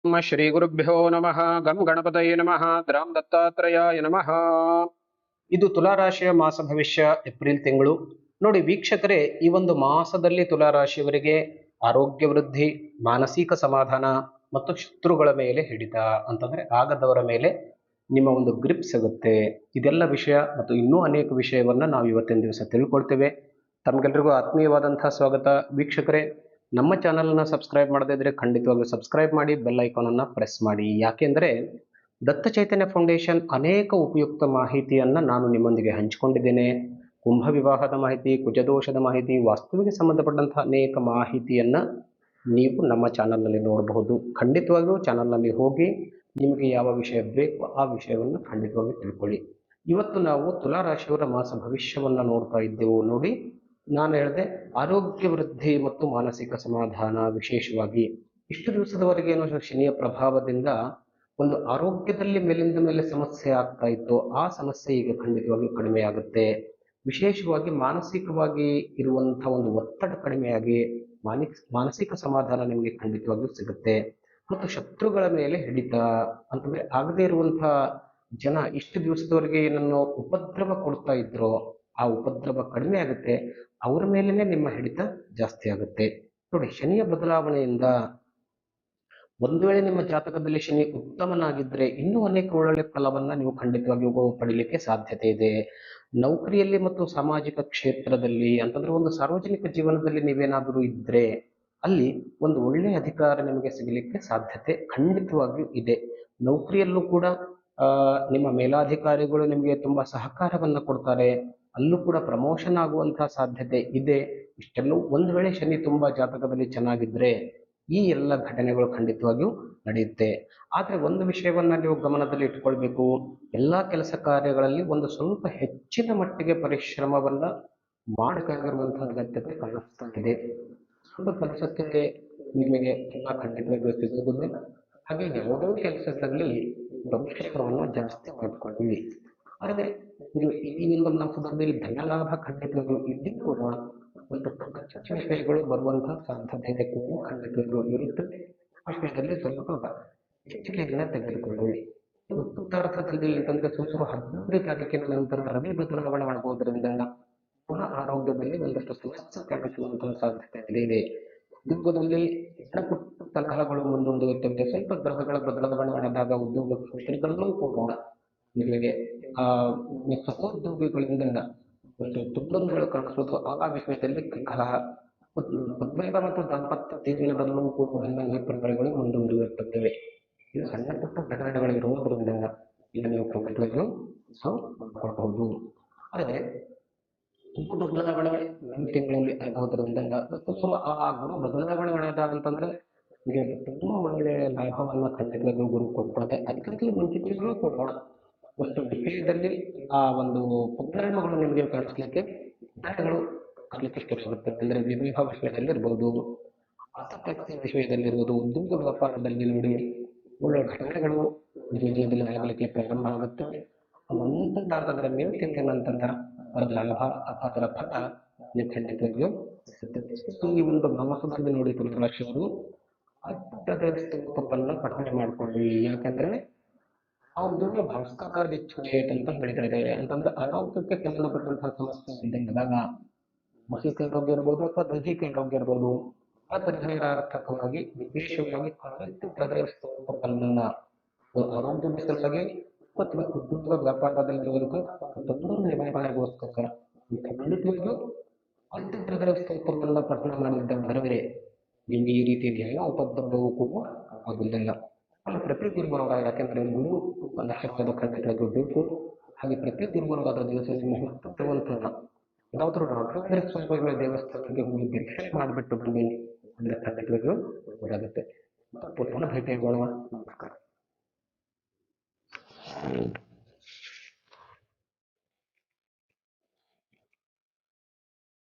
ಶ್ರೀ ಗುರುಭ್ಯೋ ನಮಃ. ಗಂ ಗಣಪತಯೇ ನಮಃ. ರಾಮ್ ದತ್ತಾತ್ರೇಯಾಯ ನಮಃ. ಇದು ತುಲಾರಾಶಿಯ ಮಾಸ ಭವಿಷ್ಯ ಏಪ್ರಿಲ್ ತಿಂಗಳು. ನೋಡಿ ವೀಕ್ಷಕರೇ, ಈ ಒಂದು ಮಾಸದಲ್ಲಿ ತುಲಾರಾಶಿಯವರಿಗೆ ಆರೋಗ್ಯ ವೃದ್ಧಿ, ಮಾನಸಿಕ ಸಮಾಧಾನ ಮತ್ತು ಶತ್ರುಗಳ ಮೇಲೆ ಹಿಡಿತ ಅಂತಂದ್ರೆ ಆಗದವರ ಮೇಲೆ ನಿಮ್ಮ ಒಂದು ಗ್ರಿಪ್ ಸಿಗುತ್ತೆ. ಇದೆಲ್ಲ ವಿಷಯ ಮತ್ತು ಇನ್ನೂ ಅನೇಕ ವಿಷಯವನ್ನ ನಾವು ಇವತ್ತಿನ ದಿವಸ ತಿಳ್ಕೊಳ್ತೇವೆ. ತಮಗೆಲ್ಲರಿಗೂ ಆತ್ಮೀಯವಾದಂತಹ ಸ್ವಾಗತ. ವೀಕ್ಷಕರೇ, ನಮ್ಮ ಚಾನಲ್ನ ಸಬ್ಸ್ಕ್ರೈಬ್ ಮಾಡದೇ ಇದ್ರೆ ಖಂಡಿತವಾಗ್ಲೂ ಸಬ್ಸ್ಕ್ರೈಬ್ ಮಾಡಿ, ಬೆಲ್ ಐಕಾನ್ ಅನ್ನ ಪ್ರೆಸ್ ಮಾಡಿ. ಯಾಕೆಂದ್ರೆ ದತ್ತ ಚೈತನ್ಯ ಫೌಂಡೇಶನ್ ಅನೇಕ ಉಪಯುಕ್ತ ಮಾಹಿತಿಯನ್ನ ನಾನು ನಿಮ್ಮೊಂದಿಗೆ ಹಂಚಿಕೊಂಡಿದ್ದೇನೆ. ಕುಂಭ ವಿವಾಹದ ಮಾಹಿತಿ, ಕುಜದೋಷದ ಮಾಹಿತಿ, ವಾಸ್ತುವಿಗೆ ಸಂಬಂಧಪಟ್ಟಂತಹ ಅನೇಕ ಮಾಹಿತಿಯನ್ನ ನೀವು ನಮ್ಮ ಚಾನಲ್ನಲ್ಲಿ ನೋಡಬಹುದು. ಖಂಡಿತವಾಗಿಯೂ ಚಾನಲ್ನಲ್ಲಿ ಹೋಗಿ ನಿಮಗೆ ಯಾವ ವಿಷಯ ಬೇಕು ಆ ವಿಷಯವನ್ನು ಖಂಡಿತವಾಗಿ ತಿಳ್ಕೊಳ್ಳಿ. ಇವತ್ತು ನಾವು ತುಲಾರಾಶಿಯವರ ಮಾಸ ಭವಿಷ್ಯವನ್ನ ನೋಡ್ತಾ ಇದ್ದೆವು. ನೋಡಿ, ನಾನು ಹೇಳಿದೆ ಆರೋಗ್ಯ ವೃದ್ಧಿ ಮತ್ತು ಮಾನಸಿಕ ಸಮಾಧಾನ. ವಿಶೇಷವಾಗಿ ಇಷ್ಟು ದಿವಸದವರೆಗೆ ಏನೋ ಶನಿಯ ಪ್ರಭಾವದಿಂದ ಒಂದು ಆರೋಗ್ಯದಲ್ಲಿ ಮೇಲಿಂದ ಮೇಲೆ ಸಮಸ್ಯೆ ಆಗ್ತಾ ಇತ್ತು, ಆ ಸಮಸ್ಯೆ ಈಗ ಖಂಡಿತವಾಗಿ ಕಡಿಮೆ ಆಗುತ್ತೆ. ವಿಶೇಷವಾಗಿ ಮಾನಸಿಕವಾಗಿ ಇರುವಂತಹ ಒಂದು ಒತ್ತಡ ಕಡಿಮೆಯಾಗಿ ಮಾನಸಿಕ ಸಮಾಧಾನ ನಿಮಗೆ ಖಂಡಿತವಾಗಿಯೂ ಸಿಗುತ್ತೆ. ಮತ್ತು ಶತ್ರುಗಳ ಮೇಲೆ ಹಿಡಿತ ಅಂತಂದ್ರೆ ಆಗದೇ ಇರುವಂತಹ ಜನ ಇಷ್ಟು ದಿವಸದವರೆಗೆ ಏನನ್ನು ಉಪದ್ರವ ಕೊಡ್ತಾ ಇದ್ರೋ ಆ ಉಪದ್ರವ ಕಡಿಮೆ ಆಗುತ್ತೆ. ಅವರ ಮೇಲೇನೆ ನಿಮ್ಮ ಹಿಡಿತ ಜಾಸ್ತಿ ಆಗುತ್ತೆ. ನೋಡಿ, ಶನಿಯ ಬದಲಾವಣೆಯಿಂದ ಒಂದು ವೇಳೆ ನಿಮ್ಮ ಜಾತಕದಲ್ಲಿ ಶನಿ ಉತ್ತಮನಾಗಿದ್ರೆ ಇನ್ನೂ ಅನೇಕ ಒಳ್ಳೆಯ ಫಲವನ್ನ ನೀವು ಖಂಡಿತವಾಗಿ ಪಡೀಲಿಕ್ಕೆ ಸಾಧ್ಯತೆ ಇದೆ. ನೌಕರಿಯಲ್ಲಿ ಮತ್ತು ಸಾಮಾಜಿಕ ಕ್ಷೇತ್ರದಲ್ಲಿ ಅಂತಂದ್ರೆ ಒಂದು ಸಾರ್ವಜನಿಕ ಜೀವನದಲ್ಲಿ ನೀವೇನಾದರೂ ಇದ್ರೆ ಅಲ್ಲಿ ಒಂದು ಒಳ್ಳೆಯ ಅಧಿಕಾರ ನಿಮಗೆ ಸಿಗಲಿಕ್ಕೆ ಸಾಧ್ಯತೆ ಖಂಡಿತವಾಗಿಯೂ ಇದೆ. ನೌಕರಿಯಲ್ಲೂ ಕೂಡ ನಿಮ್ಮ ಮೇಲಾಧಿಕಾರಿಗಳು ನಿಮಗೆ ತುಂಬಾ ಸಹಕಾರವನ್ನ ಕೊಡ್ತಾರೆ. ಅಲ್ಲೂ ಕೂಡ ಪ್ರಮೋಷನ್ ಆಗುವಂತಹ ಸಾಧ್ಯತೆ ಇದೆ. ಇಷ್ಟೆಲ್ಲವೂ ಒಂದು ವೇಳೆ ಶನಿ ತುಂಬಾ ಜಾತಕದಲ್ಲಿ ಚೆನ್ನಾಗಿದ್ರೆ ಈ ಎಲ್ಲ ಘಟನೆಗಳು ಖಂಡಿತವಾಗಿಯೂ ನಡೆಯುತ್ತೆ. ಆದ್ರೆ ಒಂದು ವಿಷಯವನ್ನ ನೀವು ಗಮನದಲ್ಲಿ ಇಟ್ಕೊಳ್ಬೇಕು. ಎಲ್ಲಾ ಕೆಲಸ ಕಾರ್ಯಗಳಲ್ಲಿ ಒಂದು ಸ್ವಲ್ಪ ಹೆಚ್ಚಿನ ಮಟ್ಟಿಗೆ ಪರಿಶ್ರಮವನ್ನ ಮಾಡಬೇಕಾಗಿರುವಂತಹ ಅಗತ್ಯತೆ ಕಾಣಿಸ್ತಾ ಇದೆ. ಸ್ವಲ್ಪ ಕೆಲಸಕ್ಕೆ ನಿಮಗೆ ಖಂಡಿತವಾಗಿಯೂ ಸಿಗುವುದಿಲ್ಲ. ಹಾಗೆ ಯಾವುದೋ ಕೆಲಸದಲ್ಲಿ ಪರಿಶ್ರಮವನ್ನು ಜಾಸ್ತಿ ಮಾಡಿಕೊಳ್ಳಿ. ಆದರೆ ನೀವು ಈ ಒಂದು ಮಾಸದಲ್ಲಿ ಧನಲಾಭ ಖಂಡಿತವಾಗಿಯೂ ಇದ್ದರೂ ಕೂಡ ಒಂದು ಖರ್ಚು ವಿಷಯಗಳು ಬರುವಂತಹ ಸಾಧ್ಯತೆ ಕೂಡ ಖಂಡಿತವಾಗಿಯೂ ಇರುತ್ತದೆ. ಆ ವಿಷಯದಲ್ಲಿ ಸ್ವಲ್ಪ ಎಚ್ಚರಿಕೆಯನ್ನ ತೆಗೆದುಕೊಳ್ಳಿ. ಉತ್ತರಾರ್ಥದಲ್ಲಿ ಅಂತಂದ್ರೆ ಸುಮಾರು 15 ತಾರೀಕಿನ ನಂತರ ರವಿ ಬದಲಾವಣೆ ಆಗುವುದರಿಂದ ಪುನಃ ಆರೋಗ್ಯದಲ್ಲಿ ಒಂದಷ್ಟು ಸಮಸ್ಯೆ ಕಾಣಿಸುವಂತಹ ಸಾಧ್ಯತೆ ಇದೆ. ಉದ್ಯೋಗದಲ್ಲಿ ಸಣ್ಣ ಪುಟ್ಟ ಸಲಹೆಗಳು ಮುಂದೊಂದುತ್ತದೆ. ಸ್ವಲ್ಪ ಗ್ರಹಗಳ ಬದಲಾವಣೆ ಆದಾಗ ಉದ್ಯೋಗ ಕ್ಷೇತ್ರದಲ್ಲೂ ಕೂಡ ನಿಮಗೆ ಸಹೋದ್ಯೋಗಿಗಳಿಂದ ಒಂದು ತೊಂದರೆಗಳು ಕಾಣಿಸೋದು ಆ ವಿಷಯದಲ್ಲಿ ಕಲಹ ಉದ್ವೇಗ ಮತ್ತು ದಾಂಪತ್ಯ ಜೀವನದಲ್ಲೂ ಕೂಡ ಭಿನ್ನ ಅಭಿಪ್ರಾಯಗಳು ಮುಂದೊಂದುತ್ತವೆ. ಇದು ಸಣ್ಣ ಪುಟ್ಟ ಘಟನೆಗಳು ಇರುವುದರಿಂದ ಇಲ್ಲಿ ನೀವು ಖಂಡಿತವಾಗಿಯೂ ಮಾಡಿಕೊಳ್ಬಹುದು. ಆದರೆ ಗುರು ಬದಲಾವಣೆ ಒಂದು ತಿಂಗಳಲ್ಲಿ ಆಗೋದ್ರಿಂದ ಆ ಗುರು ಬದಲಾವಣೆ ಆದಾಗ ಅಂತಂದ್ರೆ ನಿಮಗೆ ತುಂಬಾ ಒಳ್ಳೆಯ ಲಾಭವನ್ನ ಖಂಡಿತವಾಗಿಯೂ ಗುರು ಕೊಡ್ಕೊಡುತ್ತೆ. ಅದಕ್ಕಿಂತ ಮುಂಚಿತವಾಗಿಯೂ ಕೊಡೋಣ ಒಂದು ವಿಷಯದಲ್ಲಿ ಆ ಒಂದು ಪರಿಣಾಮಗಳು ನಿಮಗೆ ಕಾಣಿಸ್ಲಿಕ್ಕೆ ಶುರುವಾಗುತ್ತೆ. ಅಂದ್ರೆ ವಿವಾಹ ವಿಷಯದಲ್ಲಿ ಇರ್ಬೋದು, ಆಸಕ್ತಿ ವಿಷಯದಲ್ಲಿ ಇರ್ಬೋದು, ಉದ್ಯೋಗ ವ್ಯಾಪಾರದಲ್ಲಿ ನೋಡಿ ಒಳ್ಳೆ ಘಟನೆಗಳು ಜೀವನದಲ್ಲಿ ಆಗಲಿಕ್ಕೆ ಪ್ರಾರಂಭ ಆಗುತ್ತೆ. ಒಂದಾದ್ರೆ ನೀವು ತಿಂದ ನಂತರ ಅದರ ಲಾಭ ಅದರ ಫಲ ನೀವು ಖಂಡಿತವಾಗಿಯೂ ಈ ಒಂದು ಮಾಸದಲ್ಲಿ ನೋಡಿ ತುಲಾರಾಶಿಯವರು ಅತ್ಯಂತ ಪಠನೆ ಮಾಡ್ಕೊಳ್ಳಿ. ಯಾಕಂದ್ರೆ ಅವ್ರದ್ದು ಭಾಸ್ಕರಾದಿಚ್ಛೇತ್ ಅಂತ ಹೇಳಿದ್ದಾರೆ. ಅಂತಂದ್ರೆ ಆರೋಗ್ಯಕ್ಕೆ ಸಂಬಂಧಪಟ್ಟಂತಹ ಸಮಸ್ಯೆ ಇದ್ದಾಗ ಮಾನಸಿಕ ಆರೋಗ್ಯ ಇರ್ಬೋದು ಅಥವಾ ದೈಹಿಕ ಆರೋಗ್ಯ ಇರ್ಬೋದು, ಆ ಪರಿಹಾರಾರ್ಥಕವಾಗಿ ವಿಶೇಷವಾಗಿ ಆರೋಗ್ಯ ಸಲುವಾಗಿ ಮತ್ತು ಉದ್ಯೋಗ ವ್ಯಾಪಾರದಲ್ಲಿರುವಂತಹ ತೊಂದರೆ ನಿವಾರಣೆಗೋಸ್ಕರ ಖಂಡಿತವಾಗಿಯೂ ಅಂತ್ಯಗ್ರಹದ ಸ್ತೋತ್ರವನ್ನ ಪಠಣ ಮಾಡಿದ್ದರೆ ನಿಮ್ಗೆ ಈ ರೀತಿಯಲ್ಲಿ ಎಲ್ಲ ಉಪದ್ರವವು ಕೂಡ ಆಗೋದಿಲ್ಲ. ಪ್ರತಿ ಗುರುವಾರ, ಯಾಕೆಂದ್ರೆ ಗುರು ಒಂದು ಆಶೀರ್ವಾದ ಖಂಡಿತವಾಗಿಯೂ ಬೇಕು. ಹಾಗೆ ಪ್ರತಿ ಗುರುವಾರದ ದಿವಸ ನಿಮ್ಮ ಹುಟ್ಟುವಂತಹ ಯಾವುದಾದ್ರೂ ರಾಘವೇಂದ್ರ ಸ್ವಾಮಿಗಳ ದೇವಸ್ಥಾನಕ್ಕೆ ಹೋಗಿ ದರ್ಶನ ಮಾಡಿಬಿಟ್ಟು ಬನ್ನಿ ಅಂದ್ರೆ ಖಂಡಿತವಾಗಿಯೂ ಒಳ್ಳೆಯದಾಗುತ್ತೆ. ಪುನಃ ಭೇಟಿಯಾಗೋಣ. ನಮಸ್ಕಾರ.